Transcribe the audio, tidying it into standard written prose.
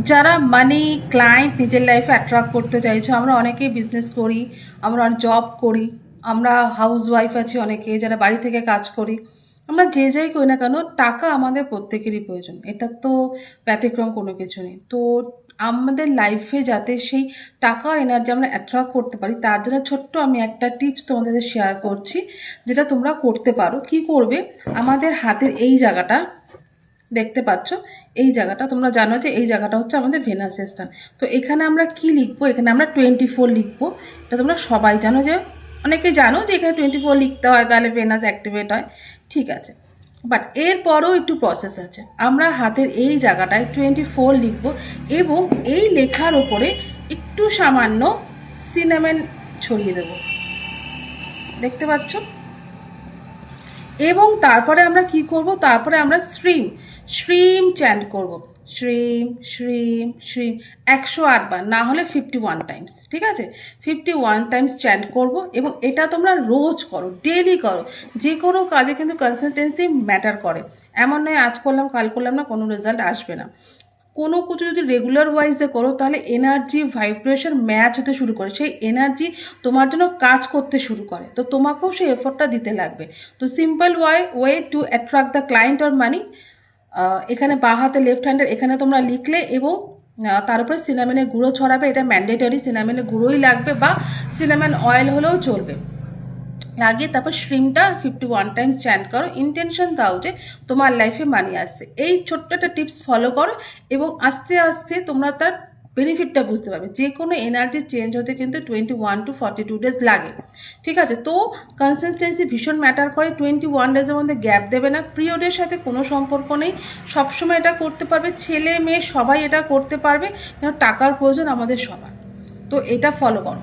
যারা মানি ক্লায়েন্ট নিজের লাইফে অ্যাট্রাক্ট করতে চাইছো, আমরা অনেকেই বিজনেস করি, আমরা জব করি, আমরা হাউস ওয়াইফ আছি, অনেকে যারা বাড়ি থেকে কাজ করি, আমরা যে যাই করি না কেন টাকা আমাদের প্রত্যেকেরই প্রয়োজন, এটা তো ব্যতিক্রম কোনো কিছু নেই। তো আমাদের লাইফে যাতে সেই টাকা এনার্জি আমরা অ্যাট্রাক্ট করতে পারি, তার জন্য ছোট্ট আমি একটা টিপস তোমাদের সাথে শেয়ার করছি, যেটা তোমরা করতে পারো। কি করবে, আমাদের হাতের এই জায়গাটা দেখতে পাচ্ছ, এই জায়গাটা তোমরা জানো যে এই জায়গাটা হচ্ছে আমাদের ভেনাসের স্থান। তো এখানে আমরা কি লিখবো, এখানে আমরা 24 লিখবো। এটা তোমরা সবাই জানো, যে অনেকে জানো যে এখানে 24 লিখতে হয়, তাহলে ভেনাস অ্যাক্টিভেট হয়, ঠিক আছে। বাট এরপরও একটু প্রসেস আছে। আমরা হাতের এই জায়গাটায় 24 লিখবো এবং এই লেখার ওপরে একটু সামান্য সিনামেন ছড়িয়ে দেবো, দেখতে পাচ্ছ। এবং তারপরে আমরা কি করব, তারপরে আমরা শ্রীম শ্রীম চ্যান্ট করব, শ্রীম শ্রীম শ্রীম 108 বার, না হলে 51 টাইমস, ঠিক আছে। 51 টাইমস চ্যান্ট করব এবং এটা তোমরা রোজ করো, ডেলি করো। যে কোনো কাজে কিন্তু কনসিস্টেন্সি ম্যাটার করে। এমন নয় আজ করলাম কাল করলাম না, কোনো রেজাল্ট আসবে না। কোনো কিছু যদি রেগুলার ওয়াইজে করো, তাহলে এনার্জি ভাইব্রেশন ম্যাচ হতে শুরু করে, সেই এনার্জি তোমার জন্য কাজ করতে শুরু করে। তো তোমাকেও সেই এফোর্টটা দিতে লাগবে। তো simple way to attract the client or মানি, এখানে বাঁ হাতে লেফট হ্যান্ডের এখানে তোমরা লিখলে এবং তার উপরে সিনামেনের গুঁড়ো ছড়াবে। এটা ম্যান্ডেটরি, সিনামেনের গুঁড়োই লাগবে বা সিনামেন অয়েল হলেও চলবে। লাগিয়ে তারপর শ্রিমটা 51 টাইমস চ্যান্ট করো, ইন্টেনশন দাও যে তোমার লাইফে মানি আসছে। এই ছোট্ট একটা টিপস ফলো করো এবং আস্তে আস্তে তোমরা তার বেনিফিটটা বুঝতে পারবে। যে কোনো এনার্জি চেঞ্জ হতে কিন্তু 21 to 42 ডেজ লাগে, ঠিক আছে। তো কনসিস্টেন্সি ভীষণ ম্যাটার করে। 21 ডেজের মধ্যে গ্যাপ দেবে না। পিরিয়ডের সাথে কোনো সম্পর্ক নেই, সবসময় এটা করতে পারবে, ছেলে মেয়ে সবাই এটা করতে পারবে, কারণ টাকার প্রয়োজন আমাদের সবার। তো এটা ফলো করো।